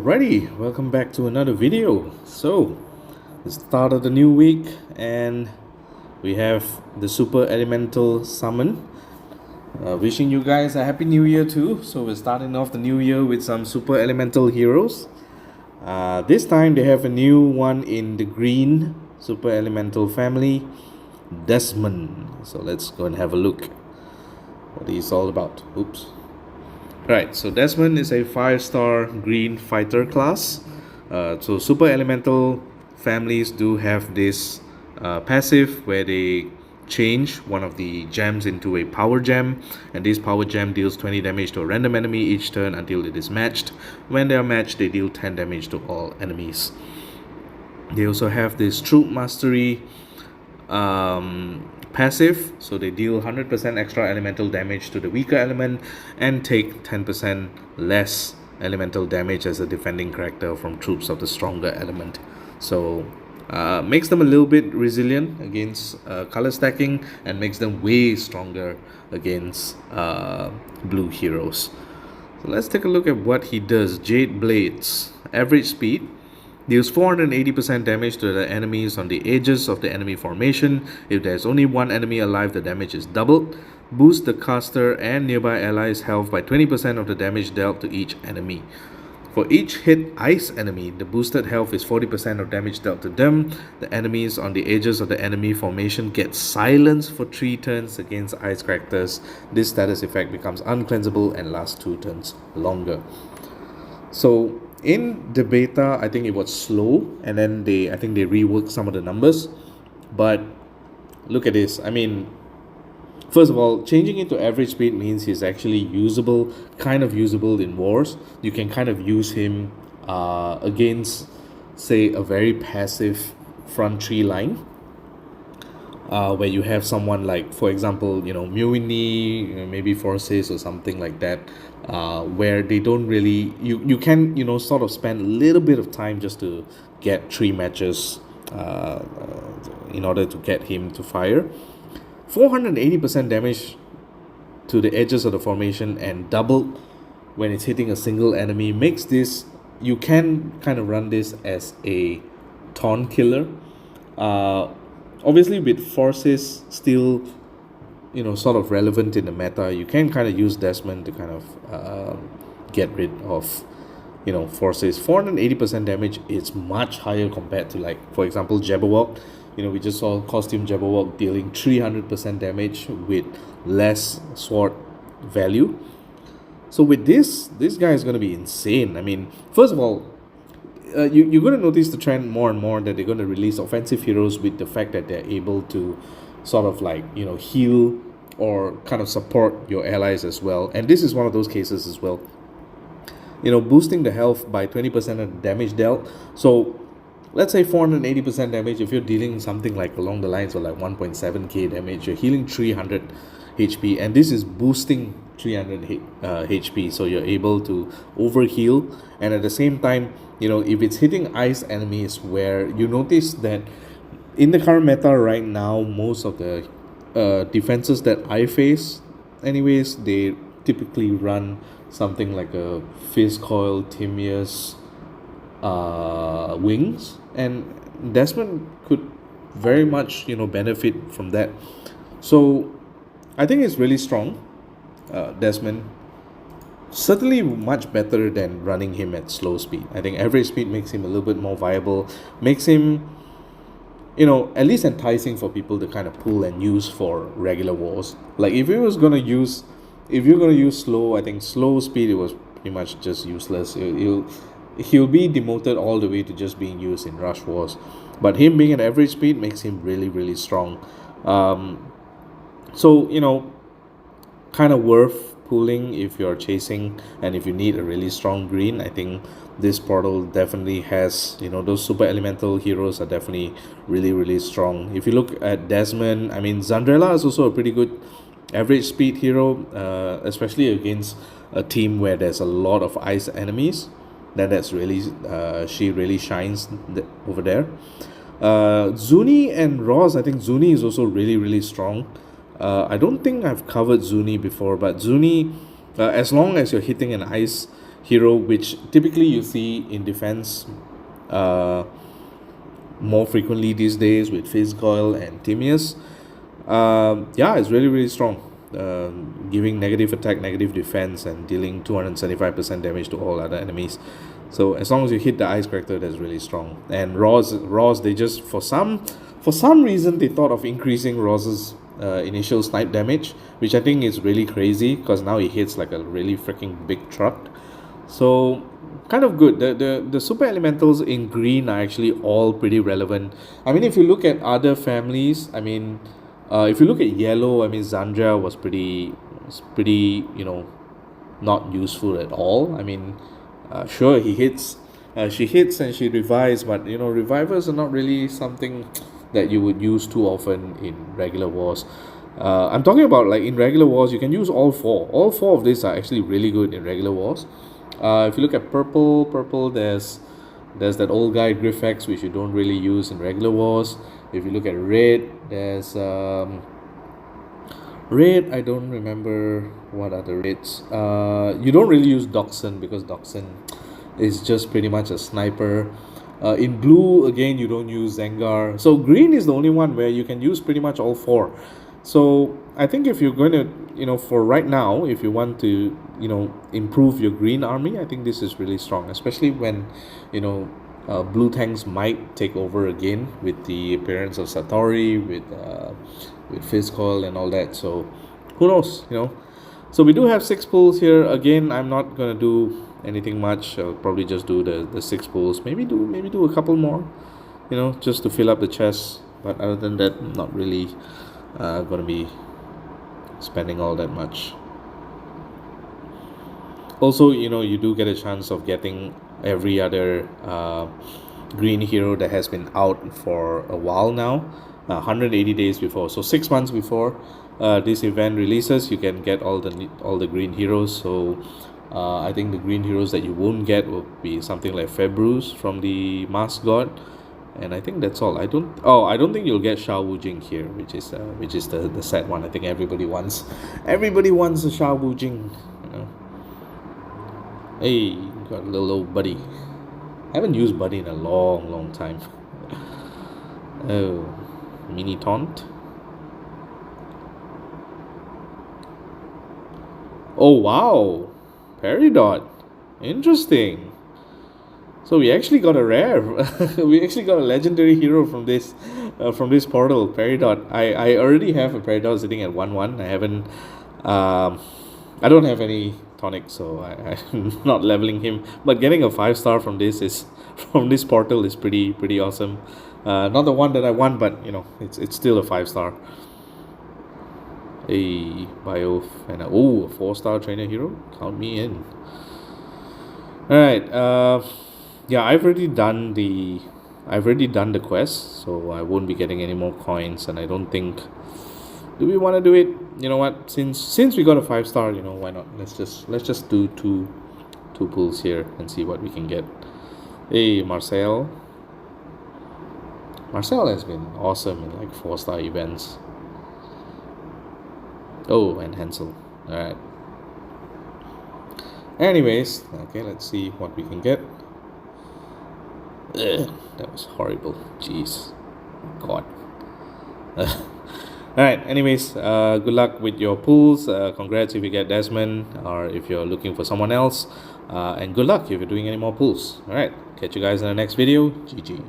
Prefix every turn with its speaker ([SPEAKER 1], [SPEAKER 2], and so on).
[SPEAKER 1] Alrighty, welcome back to another video. So, the start of the new week, and we have the Super Elemental Summon. Wishing you guys a happy new year too. So we're starting off the new year with some Super Elemental heroes. This time they have a new one in the green Super Elemental family, Desmond. So let's go and have a look what he's all about. Oops. Right, so Desmond is a 5-star green fighter class. So Super Elemental families do have this passive where they change one of the gems into a power gem, and this power gem deals 20 damage to a random enemy each turn until it is matched. When they are matched, they deal 10 damage to all enemies. They also have this Troop Mastery passive, so they deal 100% extra elemental damage to the weaker element and take 10% less elemental damage as a defending character from troops of the stronger element. So makes them a little bit resilient against color stacking, and makes them way stronger against blue heroes. So let's take a look at what he does. Jade Blades, average speed, deals 480% damage to the enemies on the edges of the enemy formation. If there's only one enemy alive, the damage is doubled. Boosts the caster and nearby allies' health by 20% of the damage dealt to each enemy. For each hit ice enemy, the boosted health is 40% of damage dealt to them. The enemies on the edges of the enemy formation get silenced for 3 turns against ice characters. This status effect becomes uncleansable and lasts 2 turns longer. So in the beta, I think it was slow, and then I think they reworked some of the numbers. But look at this. I mean, first of all, changing it to average speed means he's actually usable, kind of usable in wars. You can kind of use him against, say, a very passive front 3 line, where you have someone like, for example, Mewini, maybe Forces or something like that, where they don't really, you can, sort of spend a little bit of time just to get 3 matches in order to get him to fire. 480% damage to the edges of the formation and doubled when it's hitting a single enemy makes this, you can kind of run this as a taunt killer. Obviously with Forces still sort of relevant in the meta, you can kind of use Desmond to kind of get rid of Forces. 480% damage is much higher compared to, like, for example, Jabberwock. We just saw costume Jabberwock dealing 300% damage with less sword value. So with this guy is going to be insane. I mean, first of all, you're going to notice the trend more and more that they're going to release offensive heroes with the fact that they're able to sort of like, heal or kind of support your allies as well. And this is one of those cases as well. Boosting the health by 20% of the damage dealt. So let's say 480% damage. If you're dealing something like along the lines of like 1.7k damage, you're healing 300 HP, and this is boosting 300 HP, so you're able to overheal. And at the same time, if it's hitting ice enemies, where you notice that in the current meta right now, most of the defenses that I face anyways, they typically run something like a Fizz Coil, Timaeus, Wings, and Desmond could very much benefit from that. So I think it's really strong. Desmond certainly much better than running him at slow speed. I think average speed makes him a little bit more viable, makes him at least enticing for people to kind of pull and use for regular wars. Like if you're gonna use slow, I think slow speed, it was pretty much just useless. He'll be demoted all the way to just being used in rush wars. But him being at average speed makes him really, really strong. So kind of worth pulling if you're chasing and if you need a really strong green. I think this portal definitely has, those super elemental heroes are definitely really, really strong. If you look at Desmond, I mean, Zandrella is also a pretty good average speed hero, especially against a team where there's a lot of ice enemies. That's really, she really shines over there. Zuni and Roz, I think Zuni is also really, really strong. I don't think I've covered Zuni before, but Zuni, as long as you're hitting an ice hero, which typically you see in defense more frequently these days with Fizzcoil and Timaeus. Yeah, it's really, really strong. Giving negative attack, negative defense, and dealing 275% damage to all other enemies. So as long as you hit the ice character, that's really strong. And Roz, they just for some reason they thought of increasing Roz's initial snipe damage, which I think is really crazy because now he hits like a really freaking big truck. So kind of good. The super elementals in green are actually all pretty relevant. I mean, if you look at other families, I mean, if you look at yellow, I mean, Zandra was pretty, not useful at all. I mean, sure, he hits, she hits and she revives, but revivers are not really something that you would use too often in regular wars. I'm talking about like in regular wars, you can use all four. All four of these are actually really good in regular wars. If you look at purple, there's that old guy Griffex, which you don't really use in regular wars. If you look at red, there's red. I don't remember what are the reds. You don't really use Dachshund because Dachshund is just pretty much a sniper. In blue, again, you don't use Zengar. So green is the only one where you can use pretty much all four. So I think if you're going to, for right now, if you want to, improve your green army, I think this is really strong, especially when, blue tanks might take over again with the appearance of Satori, with Fizzcoil and all that. So who knows, So we do have 6 pulls here. Again, I'm not going to do anything much. I'll probably just do the 6 pulls. Maybe do a couple more, just to fill up the chest. But other than that, not really going to be spending all that much. Also, you do get a chance of getting every other green hero that has been out for a while now, 180 days before. So 6 months before this event releases, you can get all the green heroes. So I think the green heroes that you won't get will be something like Februz from the Mask God. And I think that's all. I don't think you'll get Shao Wu Jing here, which is the sad one. I think everybody wants a Shao Wu Jing, Hey, got a little old buddy. I haven't used buddy in a long time. Oh, mini taunt. Oh wow, Peridot. Interesting. So we actually got a rare. We actually got a legendary hero from this portal, Peridot. I already have a Peridot sitting at 1/1. I haven't. I don't have any tonic, so I'm not leveling him. But getting a 5-star from this portal is pretty awesome. Not the one that I want, but it's still a 5-star. A bio and a 4-star trainer hero. Count me in. All right. Yeah, I've already done the quest, so I won't be getting any more coins, and I don't think. Do we want to do it? You know what? Since we got a 5-star, why not? Let's just do two pulls here and see what we can get. Hey, Marcel. Marcel has been awesome in like 4-star events. Oh, and Hansel. All right. Anyways, okay, let's see what we can get. Ugh, that was horrible. Jeez. God. Alright, anyways, good luck with your pulls. Congrats if you get Desmond, or if you're looking for someone else. And good luck if you're doing any more pulls. Alright, catch you guys in the next video. GG.